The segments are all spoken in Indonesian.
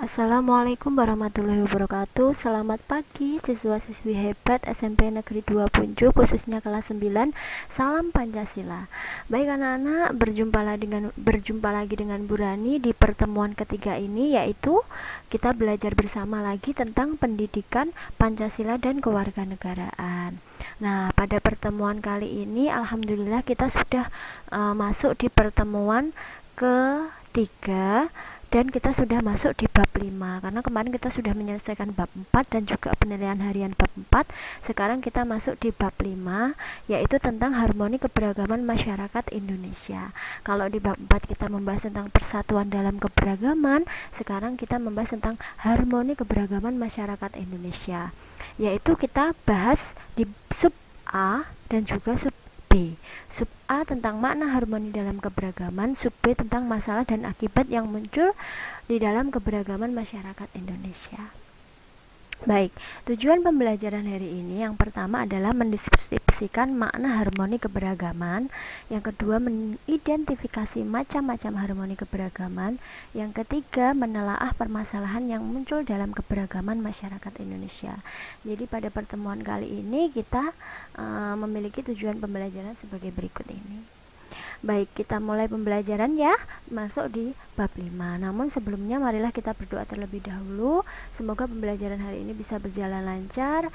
Assalamualaikum warahmatullahi wabarakatuh. Selamat pagi siswa-siswi hebat SMP Negeri 2 Punjuk, khususnya kelas 9. Salam Pancasila. Baik anak-anak, berjumpa lagi dengan Bu Rani di pertemuan ketiga ini, yaitu kita belajar bersama lagi tentang pendidikan Pancasila dan kewarganegaraan. Nah, pada pertemuan kali ini alhamdulillah kita sudah masuk di pertemuan ketiga, dan kita sudah masuk di bab 5 karena kemarin kita sudah menyelesaikan bab 4 dan juga penilaian harian bab 4. Sekarang kita masuk di bab 5, yaitu tentang harmoni keberagaman masyarakat Indonesia. Kalau di bab 4 kita membahas tentang persatuan dalam keberagaman, sekarang kita membahas tentang harmoni keberagaman masyarakat Indonesia, yaitu kita bahas di sub A dan juga sub B. Sub A tentang makna harmoni dalam keberagaman, sub B tentang masalah dan akibat yang muncul di dalam keberagaman masyarakat Indonesia. Baik, tujuan pembelajaran hari ini yang pertama adalah mendeskripsikan makna harmoni keberagaman, yang kedua mengidentifikasi macam-macam harmoni keberagaman, yang ketiga menelaah permasalahan yang muncul dalam keberagaman masyarakat Indonesia. Jadi pada pertemuan kali ini kita memiliki tujuan pembelajaran sebagai berikut ini. Baik, kita mulai pembelajaran ya, masuk di bab 5. Namun sebelumnya marilah kita berdoa terlebih dahulu. Semoga pembelajaran hari ini bisa berjalan lancar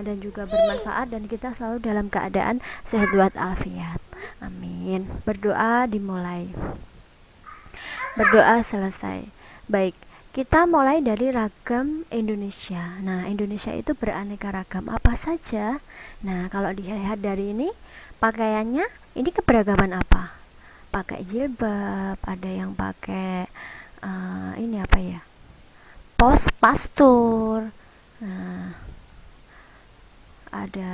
dan juga bermanfaat, dan kita selalu dalam keadaan sehat walafiat. Amin. Berdoa dimulai. Berdoa selesai. Baik, kita mulai dari ragam Indonesia. Nah, Indonesia itu beraneka ragam apa saja? Nah, kalau dilihat dari ini, pakaiannya ini keberagaman apa? Pakai jilbab, ada yang pakai ini apa ya? Pastur. Nah, ada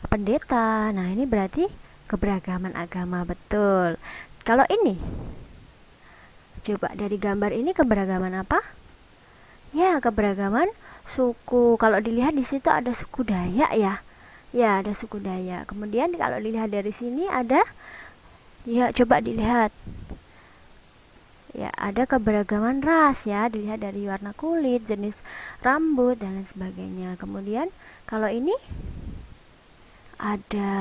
pendeta. Nah, ini berarti keberagaman agama, betul. Kalau ini, coba dari gambar ini keberagaman apa? Ya, keberagaman suku. Kalau dilihat di situ ada suku Dayak ya. Ya, ada suku Dayak. Kemudian kalau dilihat dari sini ada, ya coba dilihat. Ya, ada keberagaman ras ya, dilihat dari warna kulit, jenis rambut dan lain sebagainya. Kemudian kalau ini ada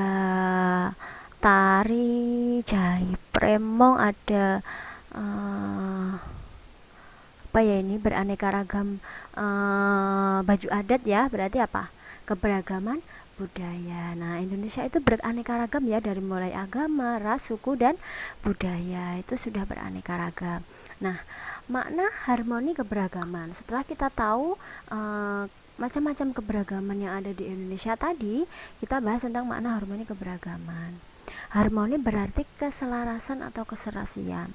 tari, jahit, premong, ada apa ya, ini beraneka ragam baju adat ya, berarti apa? Keberagaman budaya. Nah, Indonesia itu beraneka ragam ya, dari mulai agama, ras, suku, dan budaya itu sudah beraneka ragam. Nah, makna harmoni keberagaman. Setelah kita tahu macam-macam keberagaman yang ada di Indonesia tadi, kita bahas tentang makna harmoni keberagaman. Harmoni berarti keselarasan atau keserasian.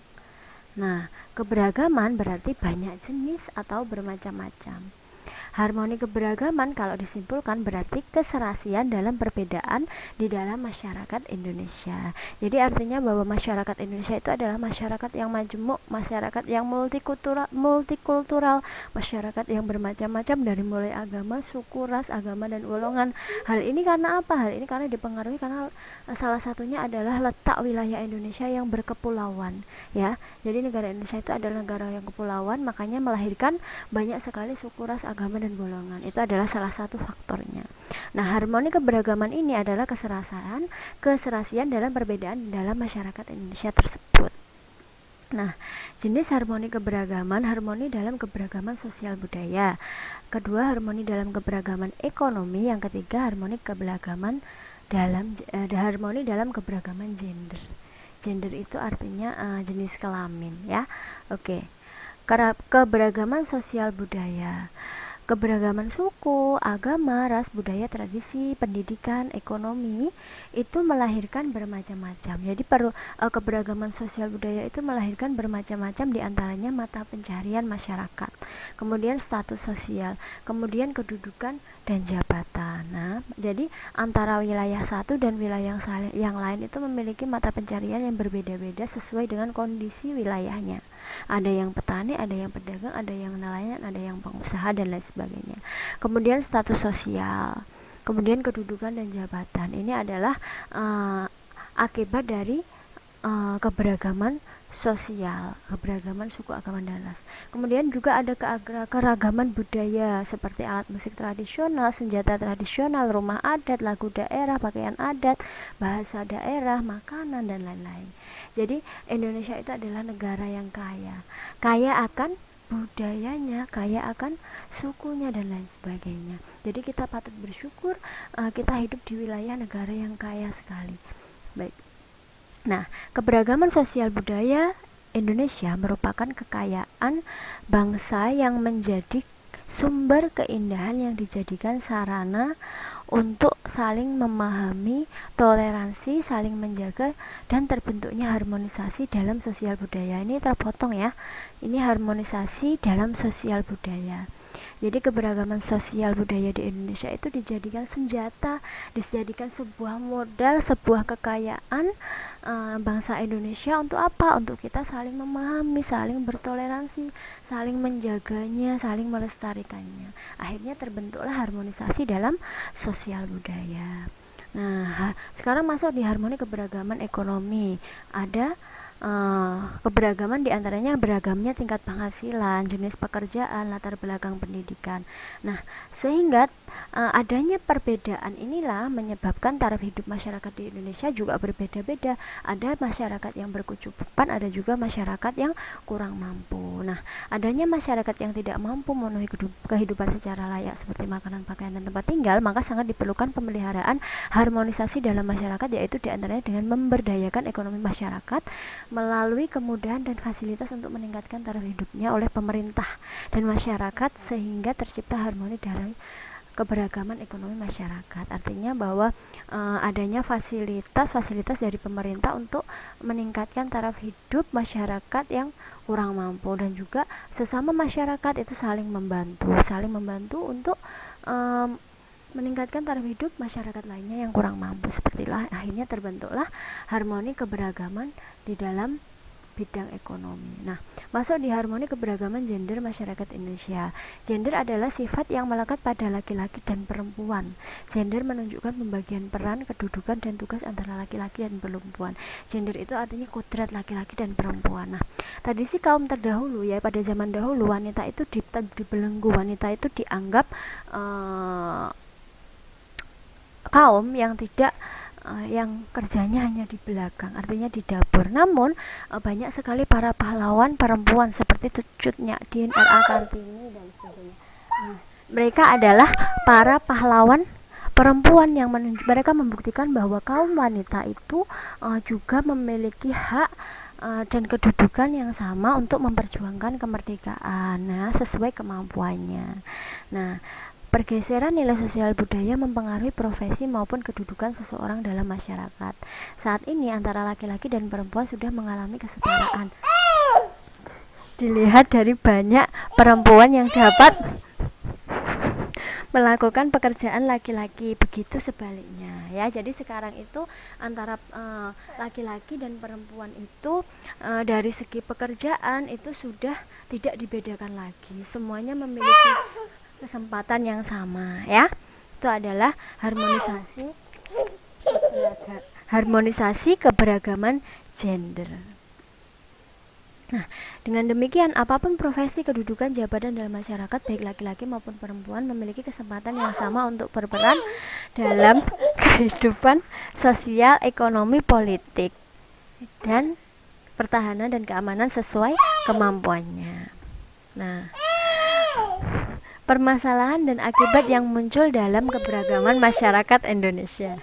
Nah, keberagaman berarti banyak jenis atau bermacam-macam. Harmoni keberagaman kalau disimpulkan berarti keserasian dalam perbedaan di dalam masyarakat Indonesia. Jadi artinya bahwa masyarakat Indonesia itu adalah masyarakat yang majemuk, masyarakat yang multikultural, masyarakat yang bermacam-macam dari mulai agama, suku, ras, agama, dan golongan. Hal ini karena apa? Hal ini karena dipengaruhi karena salah satunya adalah letak wilayah Indonesia yang berkepulauan ya. Jadi negara Indonesia itu adalah negara yang kepulauan, makanya melahirkan banyak sekali suku, ras, agama, dan golongan. Itu adalah salah satu faktornya. Nah, harmoni keberagaman ini adalah keserasian dalam perbedaan dalam masyarakat Indonesia tersebut. Nah, jenis harmoni keberagaman, harmoni dalam keberagaman sosial budaya. Kedua, harmoni dalam keberagaman ekonomi. Yang ketiga, harmoni keberagaman harmoni dalam keberagaman gender. Gender itu artinya jenis kelamin ya. Oke. Keberagaman sosial budaya. Keberagaman suku, agama, ras, budaya, tradisi, pendidikan, ekonomi itu melahirkan bermacam-macam. Jadi keberagaman sosial budaya itu melahirkan bermacam-macam, diantaranya mata pencaharian masyarakat, kemudian status sosial, kemudian kedudukan dan jabatan. Nah, jadi antara wilayah satu dan wilayah yang lain itu memiliki mata pencaharian yang berbeda-beda sesuai dengan kondisi wilayahnya. Ada yang petani, ada yang pedagang, ada yang nelayan, ada yang pengusaha, dan lain sebagainya. Kemudian status sosial, kemudian kedudukan dan jabatan. Ini adalah akibat dari keberagaman sosial, keberagaman suku, agama, dan ras. Kemudian juga ada keragaman budaya seperti alat musik tradisional, senjata tradisional, rumah adat, lagu daerah, pakaian adat, bahasa daerah, makanan, dan lain-lain. Jadi Indonesia itu adalah negara yang kaya, kaya akan budayanya, kaya akan sukunya, dan lain sebagainya. Jadi kita patut bersyukur kita hidup di wilayah negara yang kaya sekali. Baik. Nah, keberagaman sosial budaya Indonesia merupakan kekayaan bangsa yang menjadi sumber keindahan yang dijadikan sarana untuk saling memahami, toleransi, saling menjaga, dan terbentuknya harmonisasi dalam sosial budaya. Ini terpotong ya. Ini harmonisasi dalam sosial budaya. Jadi keberagaman sosial budaya di Indonesia itu dijadikan senjata, dijadikan sebuah modal, sebuah kekayaan bangsa Indonesia untuk apa? Untuk kita saling memahami, saling bertoleransi, saling menjaganya, saling melestarikannya. Akhirnya terbentuklah harmonisasi dalam sosial budaya. Nah, sekarang masuk di harmoni keberagaman ekonomi. Ada keberagaman diantaranya beragamnya tingkat penghasilan, jenis pekerjaan, latar belakang pendidikan. Nah, sehingga adanya perbedaan inilah menyebabkan taraf hidup masyarakat di Indonesia juga berbeda-beda. Ada masyarakat yang berkecukupan, ada juga masyarakat yang kurang mampu. Nah, adanya masyarakat yang tidak mampu memenuhi kehidupan secara layak seperti makanan, pakaian, dan tempat tinggal, maka sangat diperlukan pemeliharaan harmonisasi dalam masyarakat, yaitu diantaranya dengan memberdayakan ekonomi masyarakat melalui kemudahan dan fasilitas untuk meningkatkan taraf hidupnya oleh pemerintah dan masyarakat sehingga tercipta harmoni dari keberagaman ekonomi masyarakat. Artinya bahwa adanya fasilitas dari pemerintah untuk meningkatkan taraf hidup masyarakat yang kurang mampu, dan juga sesama masyarakat itu saling membantu untuk meningkatkan taraf hidup masyarakat lainnya yang kurang mampu. Sepertilah akhirnya terbentuklah harmoni keberagaman di dalam bidang ekonomi. Nah, masuk di harmoni keberagaman gender masyarakat Indonesia. Gender adalah sifat yang melekat pada laki-laki dan perempuan. Gender menunjukkan pembagian peran, kedudukan, dan tugas antara laki-laki dan perempuan. Gender itu artinya kodrat laki-laki dan perempuan. Nah, tradisi kaum terdahulu ya, pada zaman dahulu wanita itu dibelenggu, wanita itu dianggap kaum yang tidak yang kerjanya hanya di belakang, artinya di dapur. Namun banyak sekali para pahlawan perempuan seperti Cut Nyak R.A. Kartini dan sebagainya. Mereka adalah para pahlawan perempuan yang mereka membuktikan bahwa kaum wanita itu juga memiliki hak dan kedudukan yang sama untuk memperjuangkan kemerdekaan, sesuai kemampuannya. Nah, pergeseran nilai sosial budaya mempengaruhi profesi maupun kedudukan seseorang dalam masyarakat. Saat ini antara laki-laki dan perempuan sudah mengalami kesetaraan. Dilihat dari banyak perempuan yang dapat melakukan pekerjaan laki-laki, begitu sebaliknya ya. Jadi sekarang itu antara laki-laki dan perempuan itu dari segi pekerjaan itu sudah tidak dibedakan lagi, semuanya memiliki kesempatan yang sama ya. Itu adalah harmonisasi keberagaman gender. Nah, dengan demikian apapun profesi, kedudukan, jabatan dalam masyarakat, baik laki-laki maupun perempuan memiliki kesempatan yang sama untuk berperan dalam kehidupan sosial, ekonomi, politik, dan pertahanan dan keamanan sesuai kemampuannya. Nah, permasalahan dan akibat yang muncul dalam keberagaman masyarakat Indonesia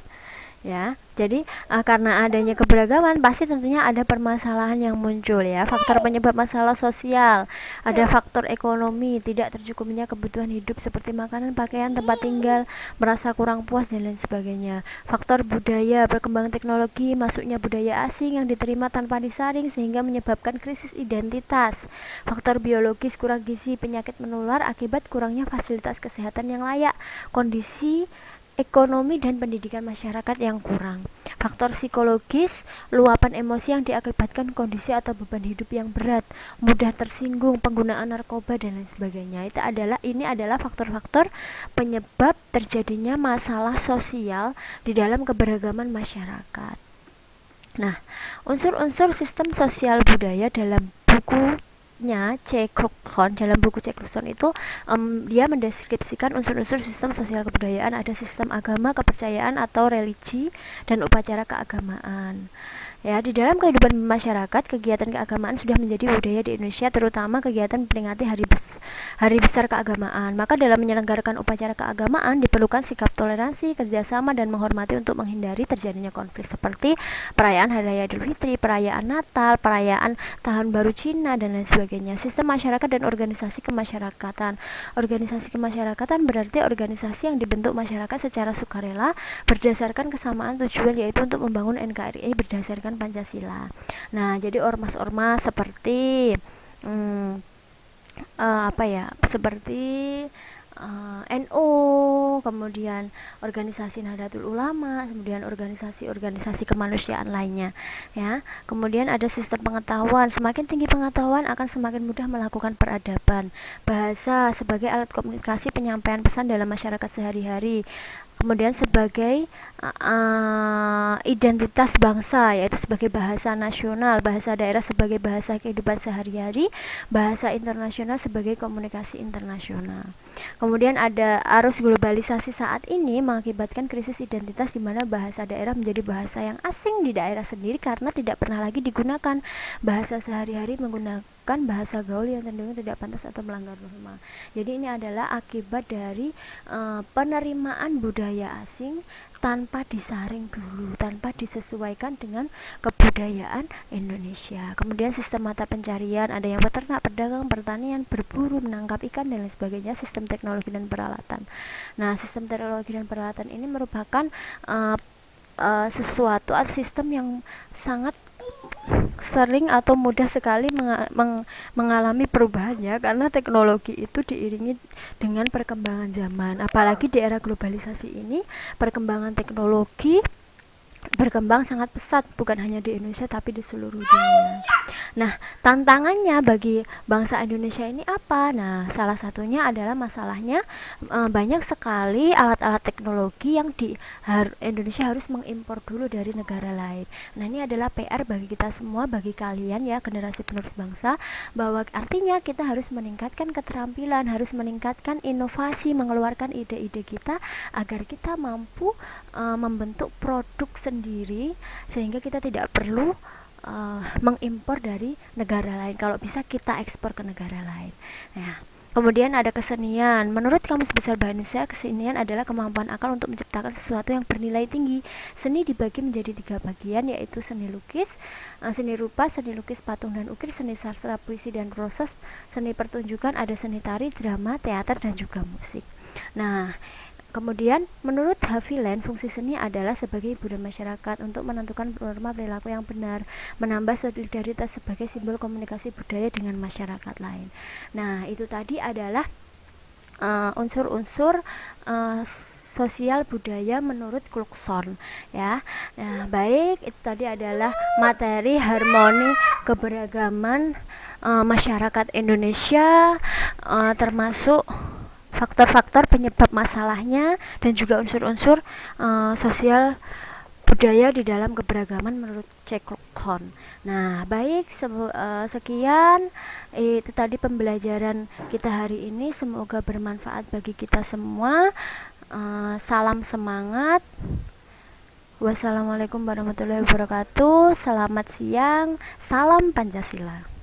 ya. Jadi karena adanya keberagaman pasti tentunya ada permasalahan yang muncul ya. Faktor penyebab masalah sosial, ada faktor ekonomi, tidak tercukupnya kebutuhan hidup seperti makanan, pakaian, tempat tinggal, merasa kurang puas dan lain sebagainya. Faktor budaya, perkembangan teknologi, masuknya budaya asing yang diterima tanpa disaring sehingga menyebabkan krisis identitas. Faktor biologis, kurang gizi, penyakit menular akibat kurangnya fasilitas kesehatan yang layak, kondisi ekonomi dan pendidikan masyarakat yang kurang. Faktor psikologis, luapan emosi yang diakibatkan kondisi atau beban hidup yang berat, mudah tersinggung, penggunaan narkoba dan lain sebagainya. Ini adalah faktor-faktor penyebab terjadinya masalah sosial di dalam keberagaman masyarakat. Nah, unsur-unsur sistem sosial budaya dalam bukunya C. Krugson, dalam buku C. Krugson itu dia mendeskripsikan unsur-unsur sistem sosial kebudayaan. Ada sistem agama, kepercayaan atau religi, dan upacara keagamaan. Ya, di dalam kehidupan masyarakat, kegiatan keagamaan sudah menjadi budaya di Indonesia, terutama kegiatan memperingati hari besar keagamaan. Maka dalam menyelenggarakan upacara keagamaan diperlukan sikap toleransi, kerjasama, dan menghormati untuk menghindari terjadinya konflik seperti perayaan Hari Raya Idul Fitri, perayaan Natal, perayaan Tahun Baru Cina, dan lain sebagainya. Sistem masyarakat dan organisasi kemasyarakatan. Organisasi kemasyarakatan berarti organisasi yang dibentuk masyarakat secara sukarela berdasarkan kesamaan tujuan, yaitu untuk membangun NKRI berdasarkan Pancasila. Nah, jadi ormas-ormas seperti seperti NU, kemudian organisasi Nahdlatul Ulama, kemudian organisasi-organisasi kemanusiaan lainnya, ya. Kemudian ada sistem pengetahuan. Semakin tinggi pengetahuan akan semakin mudah melakukan peradaban. Bahasa sebagai alat komunikasi penyampaian pesan dalam masyarakat sehari-hari. Kemudian sebagai identitas bangsa, yaitu sebagai bahasa nasional, bahasa daerah sebagai bahasa kehidupan sehari-hari, bahasa internasional sebagai komunikasi internasional. Kemudian ada arus globalisasi saat ini mengakibatkan krisis identitas, di mana bahasa daerah menjadi bahasa yang asing di daerah sendiri karena tidak pernah lagi digunakan. Bahasa sehari-hari menggunakan bahasa gaul yang cenderung tidak pantas atau melanggar norma. Jadi ini adalah akibat dari penerimaan budaya asing tanpa disaring dulu, tanpa disesuaikan dengan kebudayaan Indonesia. Kemudian sistem mata pencarian, ada yang peternak, pedagang, pertanian, berburu, menangkap ikan, dan lain sebagainya. Sistem teknologi dan peralatan. Nah, sistem teknologi dan peralatan ini merupakan sesuatu atau sistem yang sangat sering atau mudah sekali mengalami perubahannya, karena teknologi itu diiringi dengan perkembangan zaman. Apalagi di era globalisasi ini, perkembangan teknologi berkembang sangat pesat, bukan hanya di Indonesia tapi di seluruh dunia. Nah, tantangannya bagi bangsa Indonesia ini apa? Nah, salah satunya adalah masalahnya banyak sekali alat-alat teknologi yang Indonesia harus mengimpor dulu dari negara lain. Nah, ini adalah PR bagi kita semua, bagi kalian ya, generasi penerus bangsa, bahwa artinya kita harus meningkatkan keterampilan, harus meningkatkan inovasi, mengeluarkan ide-ide kita agar kita mampu membentuk produk sendiri, sehingga kita tidak perlu mengimpor dari negara lain. Kalau bisa kita ekspor ke negara lain. Nah, kemudian ada kesenian. Menurut Kamus Besar Bahasa Indonesia, kesenian adalah kemampuan akal untuk menciptakan sesuatu yang bernilai tinggi. Seni dibagi menjadi 3 bagian, yaitu seni lukis, seni rupa, seni lukis patung dan ukir, seni sastra, puisi dan proses, seni pertunjukan, ada seni tari, drama, teater, dan juga musik. Nah, kemudian menurut Haviland, fungsi seni adalah sebagai hiburan masyarakat untuk menentukan norma perilaku yang benar, menambah solidaritas sebagai simbol komunikasi budaya dengan masyarakat lain. Nah, itu tadi adalah unsur-unsur sosial budaya menurut Krugson, ya. Nah, baik, itu tadi adalah materi harmoni keberagaman masyarakat Indonesia, termasuk faktor-faktor penyebab masalahnya dan juga unsur-unsur sosial budaya di dalam keberagaman menurut Krugson. Nah, baik, sekian itu tadi pembelajaran kita hari ini, semoga bermanfaat bagi kita semua. Salam semangat. Wassalamualaikum warahmatullahi wabarakatuh. Selamat siang. Salam Pancasila.